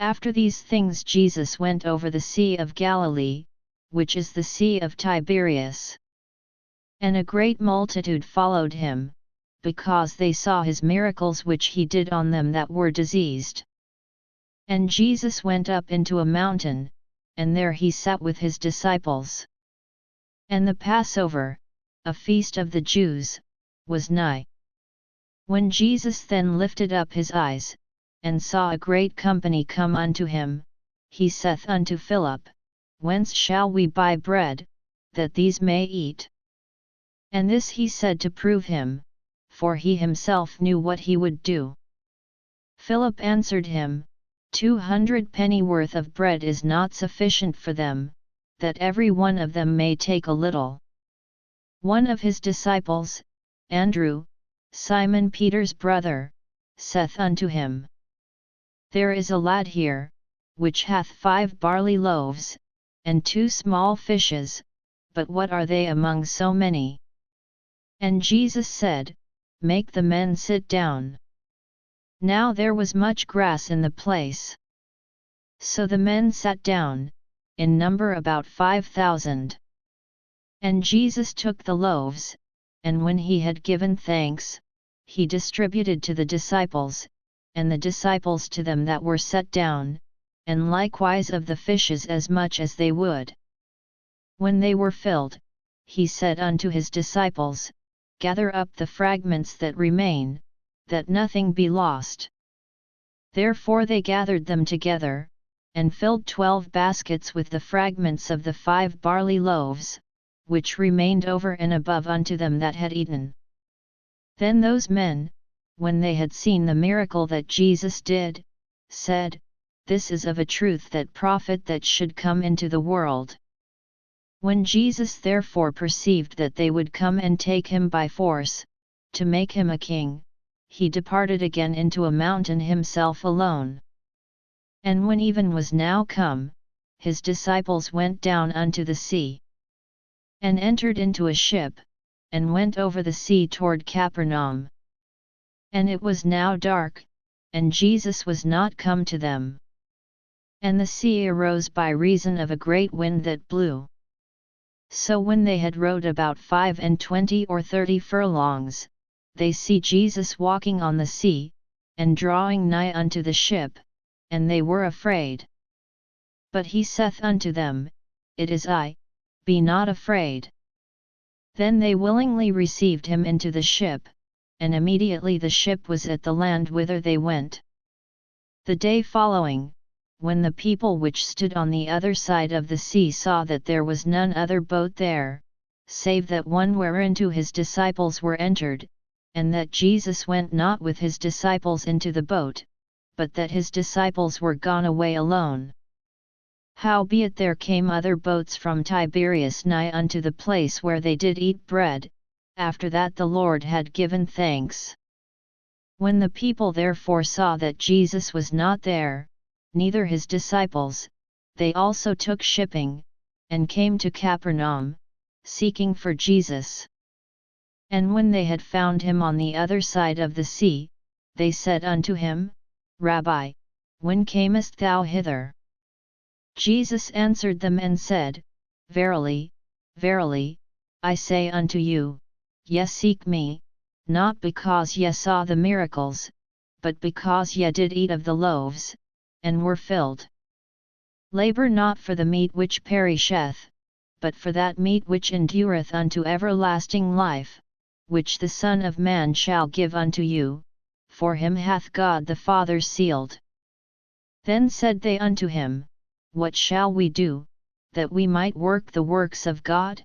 After these things Jesus went over the Sea of Galilee, which is the Sea of Tiberias. And a great multitude followed him, because they saw his miracles which he did on them that were diseased. And Jesus went up into a mountain, and there he sat with his disciples. And the Passover, a feast of the Jews, was nigh. When Jesus then lifted up his eyes, and saw a great company come unto him, he saith unto Philip, Whence shall we buy bread, that these may eat? And this he said to prove him, for he himself knew what he would do. Philip answered him, 200 pennyworth of bread is not sufficient for them, that every one of them may take a little. One of his disciples, Andrew, Simon Peter's brother, saith unto him, There is a lad here, which hath 5 barley loaves, and 2 small fishes, but what are they among so many? And Jesus said, Make the men sit down. Now there was much grass in the place. So the men sat down, in number about 5,000. And Jesus took the loaves, and when he had given thanks, he distributed to the disciples, and the disciples to them that were set down, and likewise of the fishes as much as they would. When they were filled, he said unto his disciples, Gather up the fragments that remain, that nothing be lost. Therefore they gathered them together, and filled 12 baskets with the fragments of the 5 barley loaves, which remained over and above unto them that had eaten. Then those men, when they had seen the miracle that Jesus did, said, This is of a truth that prophet that should come into the world. When Jesus therefore perceived that they would come and take him by force, to make him a king, he departed again into a mountain himself alone. And when even was now come, his disciples went down unto the sea, and entered into a ship, and went over the sea toward Capernaum. And it was now dark, and Jesus was not come to them. And the sea arose by reason of a great wind that blew. So when they had rowed about 25 or 30 furlongs, they see Jesus walking on the sea, and drawing nigh unto the ship, and they were afraid. But he saith unto them, It is I, be not afraid. Then they willingly received him into the ship, and immediately the ship was at the land whither they went. The day following, when the people which stood on the other side of the sea saw that there was none other boat there, save that one whereinto his disciples were entered, and that Jesus went not with his disciples into the boat, but that his disciples were gone away alone. Howbeit there came other boats from Tiberias nigh unto the place where they did eat bread, after that the Lord had given thanks. When the people therefore saw that Jesus was not there, neither his disciples, they also took shipping, and came to Capernaum, seeking for Jesus. And when they had found him on the other side of the sea, they said unto him, Rabbi, when camest thou hither? Jesus answered them and said, Verily, verily, I say unto you, ye seek me, not because ye saw the miracles, but because ye did eat of the loaves, and were filled. Labor not for the meat which perisheth, but for that meat which endureth unto everlasting life, which the Son of Man shall give unto you, for him hath God the Father sealed. Then said they unto him, What shall we do, that we might work the works of God?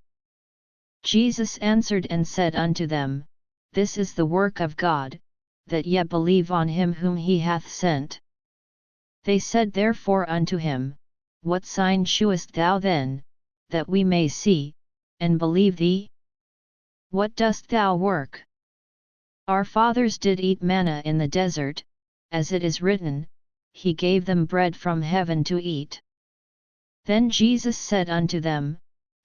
Jesus answered and said unto them, This is the work of God, that ye believe on him whom he hath sent. They said therefore unto him, What sign shewest thou then, that we may see, and believe thee? What dost thou work? Our fathers did eat manna in the desert, as it is written, He gave them bread from heaven to eat. Then Jesus said unto them,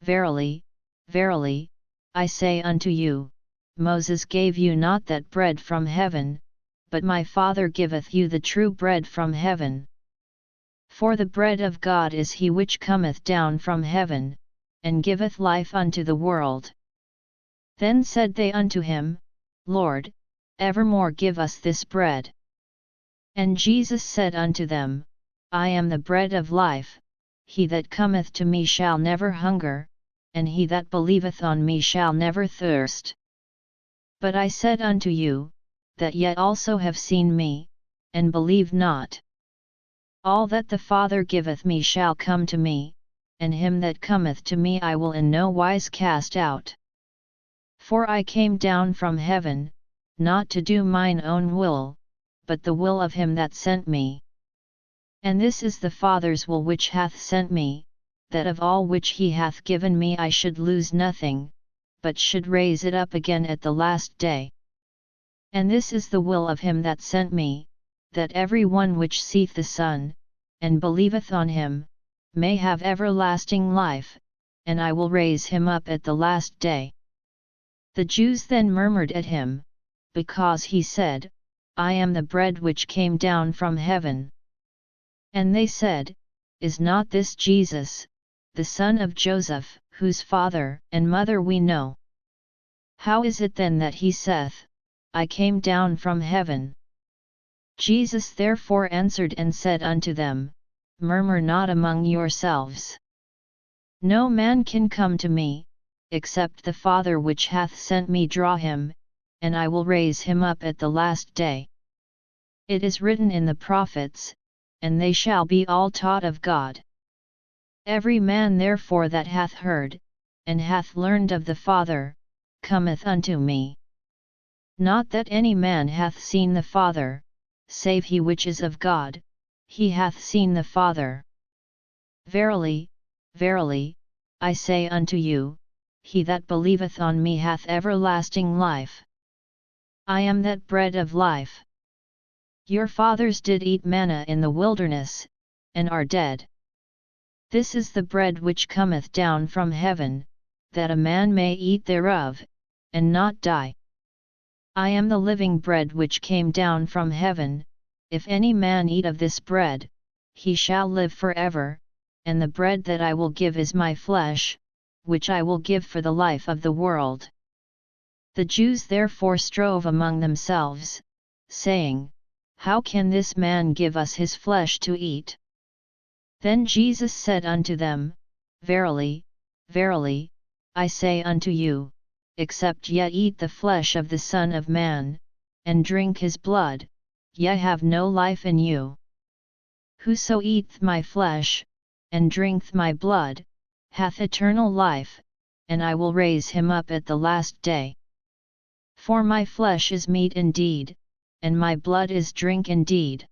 Verily, verily, I say unto you, Moses gave you not that bread from heaven, but my Father giveth you the true bread from heaven. For the bread of God is he which cometh down from heaven, and giveth life unto the world. Then said they unto him, Lord, evermore give us this bread. And Jesus said unto them, I am the bread of life, he that cometh to me shall never hunger, and he that believeth on me shall never thirst. But I said unto you, that yet also have seen me, and believe not. All that the Father giveth me shall come to me, and him that cometh to me I will in no wise cast out. For I came down from heaven, not to do mine own will, but the will of him that sent me. And this is the Father's will which hath sent me, that of all which he hath given me I should lose nothing, but should raise it up again at the last day. And this is the will of him that sent me, that every one which seeth the Son, and believeth on him, may have everlasting life, and I will raise him up at the last day. The Jews then murmured at him, because he said, I am the bread which came down from heaven. And they said, Is not this Jesus, the son of Joseph, whose father and mother we know? How is it then that he saith, I came down from heaven? Jesus therefore answered and said unto them, Murmur not among yourselves. No man can come to me, except the Father which hath sent me draw him, and I will raise him up at the last day. It is written in the prophets, and they shall be all taught of God. Every man therefore that hath heard, and hath learned of the Father, cometh unto me. Not that any man hath seen the Father, save he which is of God, he hath seen the Father. Verily, verily, I say unto you, he that believeth on me hath everlasting life. I am that bread of life. Your fathers did eat manna in the wilderness, and are dead. This is the bread which cometh down from heaven, that a man may eat thereof, and not die. I am the living bread which came down from heaven. If any man eat of this bread, he shall live forever, and the bread that I will give is my flesh, which I will give for the life of the world. The Jews therefore strove among themselves, saying, How can this man give us his flesh to eat? Then Jesus said unto them, Verily, verily, I say unto you, except ye eat the flesh of the Son of Man, and drink his blood, ye have no life in you. Whoso eateth my flesh, and drinketh my blood, hath eternal life, and I will raise him up at the last day. For my flesh is meat indeed, and my blood is drink indeed.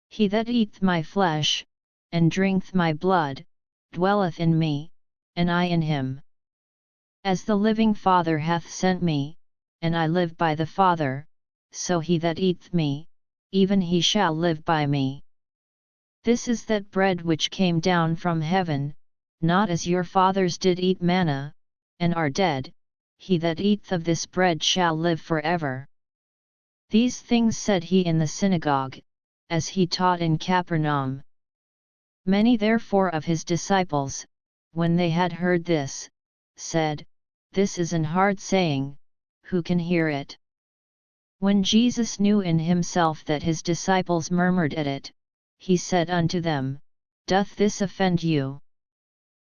He that eateth my flesh, and drinketh my blood, dwelleth in me, and I in him. As the living Father hath sent me, and I live by the Father, so he that eateth me, even he shall live by me. This is that bread which came down from heaven, not as your fathers did eat manna, and are dead. He that eateth of this bread shall live forever. These things said he in the synagogue, as he taught in Capernaum. Many therefore of his disciples, when they had heard this, said, This is an hard saying, who can hear it? When Jesus knew in himself that his disciples murmured at it, he said unto them, Doth this offend you?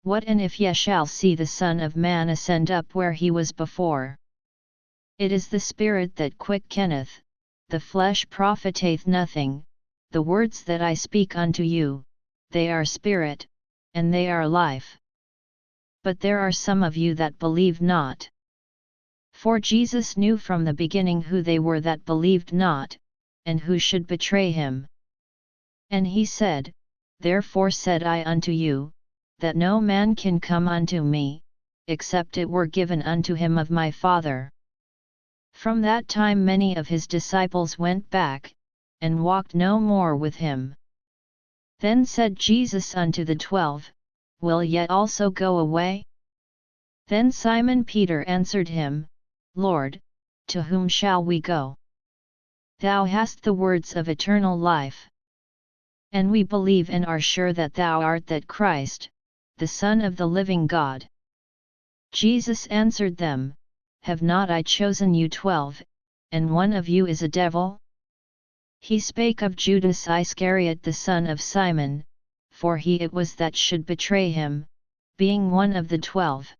What and if ye shall see the Son of Man ascend up where he was before? It is the Spirit that quickeneth, the flesh profiteth nothing. The words that I speak unto you, they are spirit, and they are life. But there are some of you that believe not. For Jesus knew from the beginning who they were that believed not, and who should betray him. And he said, Therefore said I unto you, that no man can come unto me, except it were given unto him of my Father. From that time many of his disciples went back, and walked no more with him. Then said Jesus unto the 12, Will ye also go away? Then Simon Peter answered him, Lord, to whom shall we go? Thou hast the words of eternal life. And we believe and are sure that thou art that Christ, the Son of the living God. Jesus answered them, Have not I chosen you 12, and one of you is a devil? He spake of Judas Iscariot the son of Simon, for he it was that should betray him, being one of the 12.